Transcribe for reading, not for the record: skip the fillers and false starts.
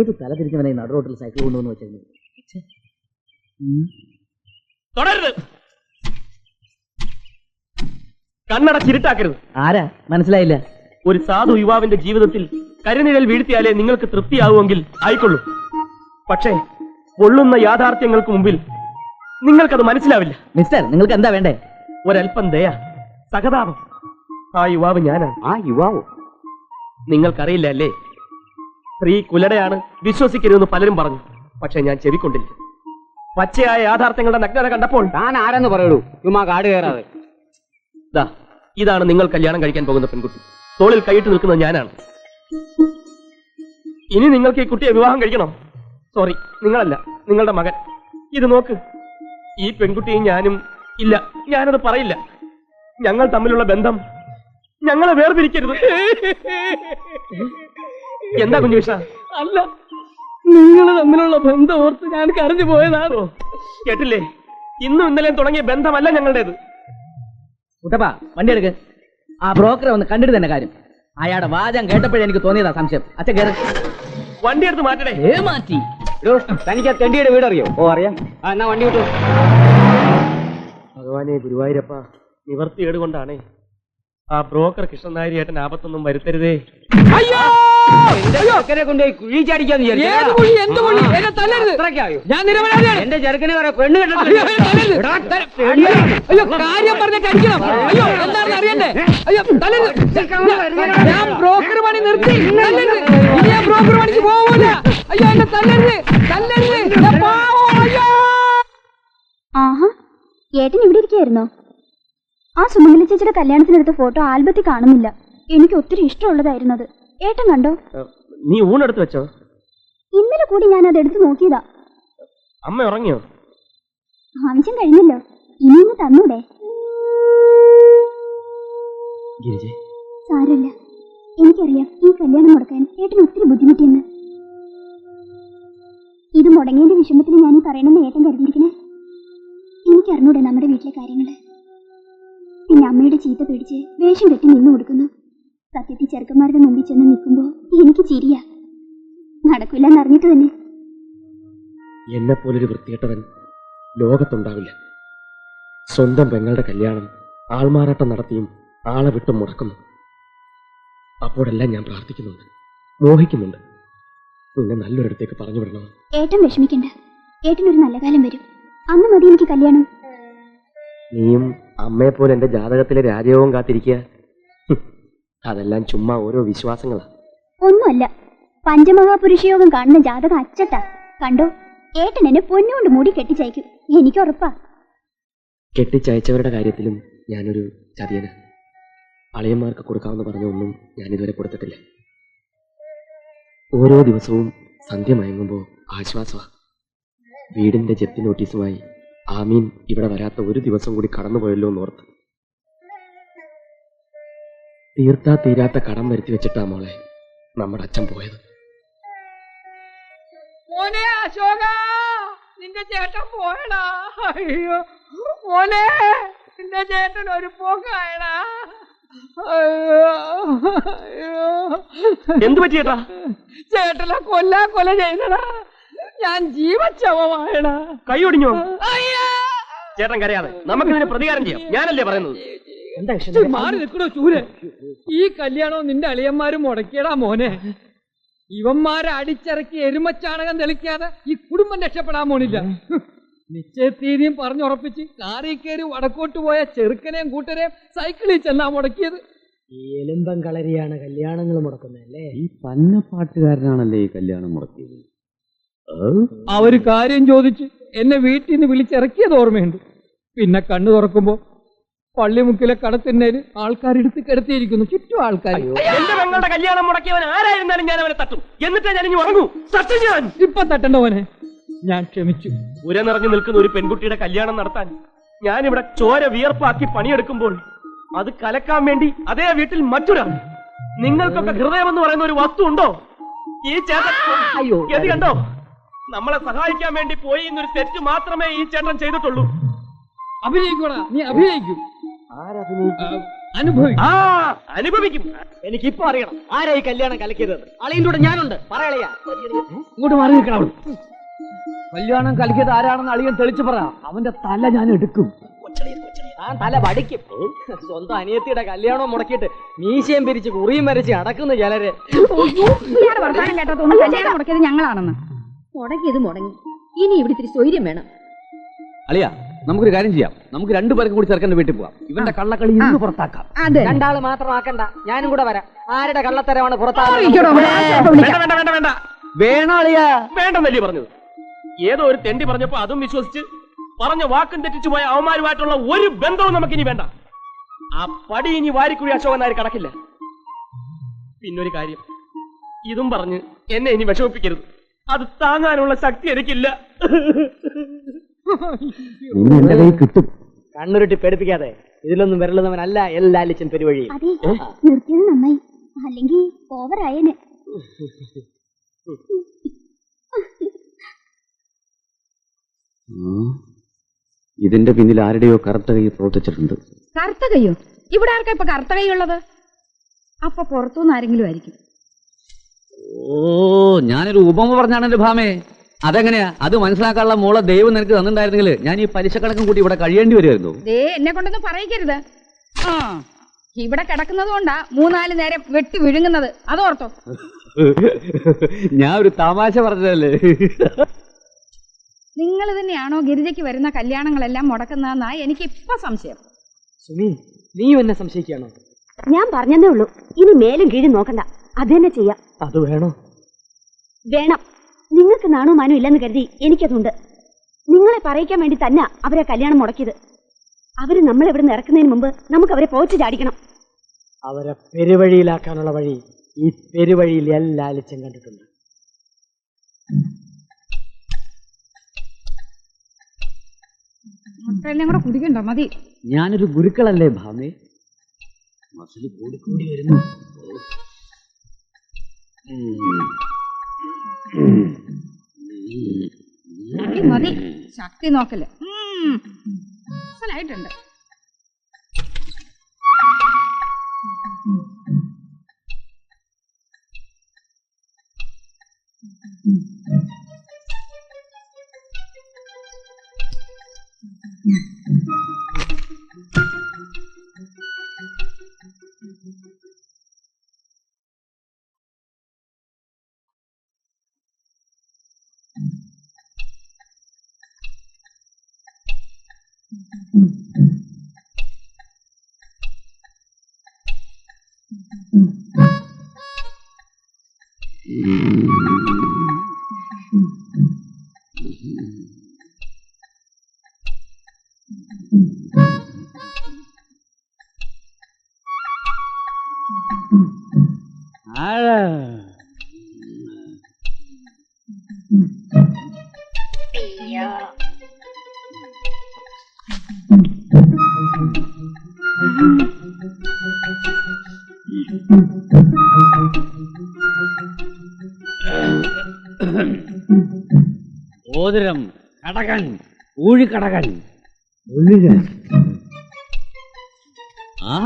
ഏത് തല തിരിഞ്ഞവനെ നടുറോട്ടിൽ സൈക്കിൾ കൊണ്ടുവന്ന് വെച്ചിരുന്നു. തുടരുത്, കണ്ണടച്ചിരുട്ടാക്കരുത്. ആരാ മനസ്സിലായില്ല? ഒരു സാധു യുവാവിന്റെ ജീവിതത്തിൽ കരിനിഴൽ വീഴ്ത്തിയാലേ നിങ്ങൾക്ക് തൃപ്തിയാവുമെങ്കിൽ ആയിക്കൊള്ളൂ. പക്ഷേ പൊള്ളുന്ന യാഥാർത്ഥ്യങ്ങൾക്ക് മുമ്പിൽ നിങ്ങൾക്കത് മനസ്സിലാവില്ല. മിസ്റ്റർ, നിങ്ങൾക്ക് എന്താ വേണ്ടേ? ഒരൽപ്പം ദയ, സഹതാപം. ആ യുവാവ് ഞാനാണ്. ആ യുവാവോ? നിങ്ങൾക്കറിയില്ല അല്ലേ? സ്ത്രീ കുലടയാണ്, വിശ്വസിക്കരുതെന്ന് പലരും പറഞ്ഞു. പക്ഷെ ഞാൻ ചെവിക്കൊണ്ടില്ല. പച്ചയായ യാഥാർത്ഥ്യങ്ങളുടെ നഗ്നത കണ്ടപ്പോൾ താൻ ആരെന്ന് പറയുള്ളൂ, ചുമ്മാ കാട് കയറാതെ. ഇതാണ് നിങ്ങൾ കല്യാണം കഴിക്കാൻ പോകുന്ന പെൺകുട്ടി. തോളിൽ കൈയിട്ട് നിൽക്കുന്നത് ഞാനാണ്. ഇനി നിങ്ങൾക്ക് ഈ കുട്ടിയെ വിവാഹം കഴിക്കണോ? സോറി, നിങ്ങളല്ല, നിങ്ങളുടെ മകൻ. ഇത് നോക്ക്, ഈ പെൺകുട്ടിയും ഞാനും. ഇല്ല, ഞാനത് പറയില്ല. ഞങ്ങൾ തമ്മിലുള്ള ബന്ധം ഞങ്ങളെ വേർതിരിക്കരുത്. എന്താ കുഞ്ഞുവിഷ? അല്ല, നിങ്ങൾ തമ്മിലുള്ള ബന്ധം ഓർത്ത് ഞാൻ കരഞ്ഞു പോയതാണോ? കേട്ടില്ലേ? ഇന്നും ഇന്നലെയും തുടങ്ങിയ ബന്ധമല്ല ഞങ്ങളുടേത്. കുട്ടപ്പാ, വണ്ടി എടുക്ക്. ആ ബ്രോക്കറെ ഒന്ന് കണ്ടിട്ട് തന്നെ കാര്യം. അയാളുടെ വാചകം കേട്ടപ്പോഴേ എനിക്ക് തോന്നിയതാ സംശയം. അച്ഛൻ കയറി വണ്ടി എടുത്ത് മാറ്റണേ. മാറ്റി. തനിക്ക് ആ തെണ്ടിയുടെ വീട് അറിയോ? ഓ, അറിയാം. എന്നാ വണ്ടി വിട്ടു. ഭഗവാനെ ഗുരുവായൂരപ്പ, നിവർത്തിയേട് കൊണ്ടാണേ. ആ ബ്രോക്കർ കൃഷ്ണൻ നായർ ഏട്ടൻ ആപത്തൊന്നും വരുത്തരുതേ. കൊണ്ടുപോയി കുഴി ചാടിക്കാന്ന് ഞാൻ നിരപരാധിയാണ്. എന്റെ ചെറുക്കനെ വരെ പെണ്ണ് അയ്യോ, കാര്യം പറഞ്ഞിട്ട് അടിക്കണം. അയ്യോ, എന്താണെന്ന് അറിയണ്ടേ? അയ്യോ, ഞാൻ ബ്രോക്കർ പണി നിർത്തി. ഇനി ഞാൻ ബ്രോക്കർ പണിക്ക് പോവൂല. അയ്യോ, എന്നെ തല്ലരുത്, തല്ലരുത്. ആഹാ, ഏട്ടൻ ഇവിടെ ഇരിക്കുകയായിരുന്നോ? ആ സുമംഗലി ചേച്ചിയുടെ കല്യാണത്തിനെടുത്ത ഫോട്ടോ ആൽബത്തിൽ കാണുന്നില്ല. എനിക്ക് ഒത്തിരി ഇഷ്ടമുള്ളതായിരുന്നു അത്. ഏട്ടൻ കണ്ടോ? നീ ഊണെടുത്ത് വെച്ചോ? ഇന്നലെ കൂടി ഞാൻ അത് എടുത്ത് നോക്കിയതാ. അമ്മ ഉറങ്ങിയോ? ആവശ്യം കഴിഞ്ഞല്ലോ, ഇനി ഒന്ന് തന്നൂടെ? സാരമില്ല, എനിക്കറിയാം ഈ കല്യാണം മുടക്കാൻ ഏട്ടൻ ഒത്തിരി ബുദ്ധിമുട്ടിയെന്ന്. ഇത് മുടങ്ങിയതിന്റെ വിഷമത്തിൽ ഞാൻ ഈ പറയണമെന്ന് ഏട്ടൻ കരുതിയിരിക്കണേ. എനിക്കറിഞ്ഞൂടെ നമ്മുടെ വീട്ടിലെ കാര്യങ്ങള്. പിന്നെ അമ്മയുടെ ചീത്ത പേടിച്ച് വേഷം കെട്ടി നിന്നു കൊടുക്കുന്നു. സത്യത്തിൽ ചെറുക്കന്മാരുടെ മുമ്പിൽ ചെന്ന് നിൽക്കുമ്പോ എനിക്ക് ചിരിയാ. നടക്കില്ലെന്ന് അറിഞ്ഞിട്ട് തന്നെ. എന്നെ പോലൊരു വൃത്തികെട്ടവൻ ലോകത്തുണ്ടാവില്ല. സ്വന്തം പെങ്ങളുടെ കല്യാണം ആൾമാറാട്ടം നടത്തിയും ആളെ വിട്ടും മുടക്കുന്നു. അപ്പോഴെല്ലാം ഞാൻ പ്രാർത്ഥിക്കുന്നുണ്ട്, മോഹിക്കുന്നുണ്ട്. നിന്നെ നല്ലൊരിടത്തേക്ക് പറഞ്ഞു വിടണം. ഏട്ടൻ വിഷമിക്കണ്ട, ഏട്ടനൊരു നല്ല കാലം വരും. അന്ന് മതി എനിക്ക് കല്യാണം. നീയും അമ്മയെ പോലെ എന്റെ ജാതകത്തിലെ രാജയോഗം കാത്തിരിക്കുക. അതെല്ലാം ചുമ്മാ ഓരോ വിശ്വാസങ്ങളാ. ഒന്നുമല്ല, പഞ്ചമഹാപുരുഷയോഗം കാണുന്ന ജാതകം അച്ചട്ടാ. കണ്ടോ, ഏട്ടൻ എന്നെ പൊന്നുകൊണ്ട് മൂടി കെട്ടിച്ചയക്കും, എനിക്ക് ഉറപ്പാ. കെട്ടിച്ചയച്ചവരുടെ കാര്യത്തിലും ഞാനൊരു ചതിയന. അളിയന്മാർക്ക് കൊടുക്കാമെന്ന് പറഞ്ഞ ഒന്നും ഞാനിതുവരെ കൊടുത്തിട്ടില്ല. ഓരോ ദിവസവും സന്ധ്യ മയങ്ങുമ്പോൾ ആശ്വാസമാണ്. വീടിന്റെ ജപ്തി നോട്ടീസുമായി ആമീൻ ഇവിടെ വരാത്ത ഒരു ദിവസം കൂടി കടന്നുപോയല്ലോ എന്നോർത്ത്. തീർത്താ തീരാത്ത കടം വരുത്തി വെച്ചിട്ടാ മോളെ നമ്മുടെ അച്ഛൻ പോയത്. മോനെ അശോക, നിന്റെ ചേട്ടൻ പോയടാ. അയ്യോ മോനെ, നിന്റെ ചേട്ടൻ ഒരു പോക്കായടാ. എന്തു പറ്റിയേട്ടാ? ചേട്ടനെ കൊല ചെയ്തടാ. ഞാൻ ജീവച്ചവമായടാ. കൈ ഒടിഞ്ഞോ? ചേട്ടൻ കരയാതെ, നമുക്കിതിന് പ്രതികാരം ചെയ്യാം. ഞാനല്ലേ പറയുന്നത്. മാറി നിൽക്കണോ ചൂര്? ഈ കല്യാണവും നിന്റെ അളിയന്മാരും മുടക്കിയടാ മോനെ. ഇവന്മാരെ അടിച്ചിറക്കി എരുമച്ചാണകം തെളിക്കാതെ ഈ കുടുംബം രക്ഷപ്പെടാൻ പോണില്ല. നിശ്ചയത്തീയതിയും പറഞ്ഞുറപ്പിച്ച് കാറിൽ കയറി വടക്കോട്ട് പോയ ചെറുക്കനെയും കൂട്ടരെയും സൈക്കിളിൽ ചെന്നാ മുടക്കിയത്. ഈ എലുമ്പം കളരിയാണ് കല്യാണങ്ങൾ മുടക്കുന്നല്ലേ? ഈ പന്നപ്പാട്ടുകാരനാണല്ലേ ഈ കല്യാണം മുടക്കിയത്? അവര് കാര്യം ചോദിച്ച് എന്നെ വീട്ടിൽ നിന്ന് വിളിച്ചിറക്കിയത് ഓർമ്മയുണ്ട്. പിന്നെ കണ്ണു തുറക്കുമ്പോ പള്ളിമുക്കിലെ കടത്തിന്നേര് ആൾക്കാരെടുത്ത് കിടത്തിയിരിക്കുന്നു, ചുറ്റും ആൾക്കാർ. എന്റെ പെങ്ങളുടെ കല്യാണം മുടക്കിയവൻ ആരായിരുന്നാലും ഞാൻ അവനെ തട്ടും. എന്നിട്ടേ ഞാൻ ഇനി ഉറങ്ങൂ. തട്ടും ഞാൻ. ഇപ്പൊ തട്ടണ്ടവനെ ഞാൻ ക്ഷമിച്ചു. ഉര നിറഞ്ഞു നിൽക്കുന്ന ഒരു പെൺകുട്ടിയുടെ കല്യാണം നടത്താൻ ഞാനിവിടെ ചോര വിയർപ്പാക്കി പണിയെടുക്കുമ്പോൾ അത് കലക്കാൻ വേണ്ടി അതേ വീട്ടിൽ മറ്റൊരാൾ. നിങ്ങൾക്കൊക്കെ ഹൃദയമെന്ന് പറയുന്ന ഒരു വസ്തു ഉണ്ടോ? ഈ ചേട്ടൻ ഗതി കണ്ടോ? നമ്മളെ സഹായിക്കാൻ വേണ്ടി പോയി എന്നൊരു തെറ്റ് മാത്രമേ ഈ ചേട്ടൻ ചെയ്തിട്ടുള്ളൂ. അഭിനയിക്കൂടാ, നീ അഭിനയിക്കും. അനുഭവിക്കും. ആ അനുഭവിക്കും. എനിക്കിപ്പോ അറിയണം ആരാ ഈ കല്യാണം കലക്കിയത്. അളിയൻ്റെ കൂടെ ഞാനുണ്ട്, പറയളയാ. ഇങ്ങോട്ട് മാറി നിൽക്കണം അവള്. കല്യാണം കലക്കിയത് ആരാണെന്ന് അളിയൻ തെളിച്ചു പറ. അവന്റെ തല ഞാൻ എടുക്കും. ഞാൻ തല വടിക്കും. സ്വന്തം അനിയത്തിയുടെ കല്യാണം മുടക്കിയിട്ട് മീശയും പിരിച്ച് കുറിയും വരച്ച് അടക്കുന്ന ചിലര്. വർത്താനം കേട്ടതൊന്നും കല്യാണം മുടക്കിയത് ഞങ്ങളാണെന്ന്. മുടങ്ങിയത് മുടങ്ങി. ഇനി ഇവിടെ ഇത്തിരി സ്വൈര്യം വേണം. അളിയ നമുക്കൊരു കാര്യം ചെയ്യാം. നമുക്ക് രണ്ടുപേർക്കും കൂടി ചെറുക്കന്റെ വീട്ടിൽ പോവാം. ഇവന്റെ കള്ളക്കളി ഇന്ന് പുറത്താക്കാം. അതെ, രണ്ടാള് മാത്രമാക്കണ്ട, ഞാനും കൂടെ വരാം. ആരുടെ കള്ളത്തരമാണ് ഇരിക്കടോ, വേണ്ട വേണ്ട വേണ്ട വേണ്ട വേണോ അളിയാ? വേണ്ടെന്നല്ലേ പറഞ്ഞത്? ഏതോ ഒരു തെണ്ടി പറഞ്ഞപ്പോ അതും വിശ്വസിച്ച് പറഞ്ഞ വാക്കും തെറ്റിച്ചു പോയ അവന്മാരുമായിട്ടുള്ള ഒരു ബന്ധവും നമുക്കിനി വേണ്ട. ആ പടി ഇനി വാരിക്കുഴി അശോകൻ നായർ കടക്കില്ല. പിന്നൊരു കാര്യം, ഇതും പറഞ്ഞ് എന്നെ ഇനി വിഷമിപ്പിക്കരുത്. അത് താങ്ങാനുള്ള ശക്തി എനിക്കില്ല. ഇന്ന് എന്റെ കൈ കിട്ടും. കണ്ണുരുട്ടി പേടിപ്പിക്കാതെ. ഇതിലൊന്നും വരളുന്നവനല്ല എല്ലാലിച്ചൻ പെരുവഴി. അതെ, നിർത്തിയത് നന്നായി, അല്ലെങ്കിൽ ഓവറായേനെ. ഇതിന്റെ പിന്നിൽ ആരുടെയോ കറുത്ത കൈ പ്രവർത്തിച്ചിട്ടുണ്ട്. കറുത്ത കൈയോ? ഇവിടെ ആർക്കാ ഇപ്പൊ കറുത്ത കൈ ഉള്ളത്? അപ്പൊ പുറത്തുനിന്ന് ആരെങ്കിലും ആയിരിക്കും. ഓ, ഞാനൊരു ഉപമ പറഞ്ഞാണ് എന്റെ ഭാമേ. അതെങ്ങനെയാ? അത് മനസ്സിലാക്കാനുള്ള മോളെ ദൈവം നിനക്ക് തന്നിട്ടുണ്ടായിരുന്നെങ്കിൽ ഞാൻ ഈ പലിശ കണക്കും കൂട്ടി ഇവിടെ കഴിയേണ്ടി വരുമായിരുന്നു. ദേ എന്നെ കൊണ്ടൊന്നും പറയിക്കരുത്. ആ, ഇവിടെ കിടക്കുന്നത് കൊണ്ടാ 3-4 നേരം വെട്ടി വിഴുങ്ങുന്നത്. അതോർത്തോ? ഞാൻ ഒരു തമാശ പറഞ്ഞതല്ലേ. നിങ്ങൾ തന്നെയാണോ ഗിരിജയ്ക്ക് വരുന്ന കല്യാണങ്ങളെല്ലാം മുടക്കുന്നതെന്നാ എനിക്ക് ഇപ്പൊ സംശയം. സുമി, നീയും എന്നെ സംശയിക്കുകയാണോ? ഞാൻ പറഞ്ഞതേ ഉള്ളൂ. ഇനി മേലും കീഴും നോക്കണ്ട, അത് തന്നെ ചെയ്യാം. അത് വേണോ? വേണം. നിങ്ങൾക്ക് നാണോ മാനോ ഇല്ലെന്ന് കരുതി എനിക്കതുണ്ട്. നിങ്ങളെ പറയിക്കാൻ വേണ്ടി തന്നെ അവരെ കല്യാണം മുടക്കിയത്. അവര് നമ്മളെവിടെ നിന്ന് ഇറക്കുന്നതിന് മുമ്പ് നമുക്ക് അവരെ പോച്ച് ചാടിക്കണം. അവരെ പെരുവഴിയിലാക്കാനുള്ള വഴി ഈ പെരുവഴിയിൽ എല്ലാ അലിച്ചും കണ്ടിട്ടുണ്ട്. മക്കളെല്ലാം കൂടെ കുടിക്കണ്ടോ? മതി. ഞാനൊരു ഗുരുക്കളല്ലേ ഭാമേ. മസിൽ കൂടിക്കൂടി വരുന്നു. മതി മതി, ശക്തി നോക്കല്. മനസ്സിലായിട്ടുണ്ട്. ഓതിരം കടകൻ ഊഴിക്കടകൻ ഒഴുകൻ. ആ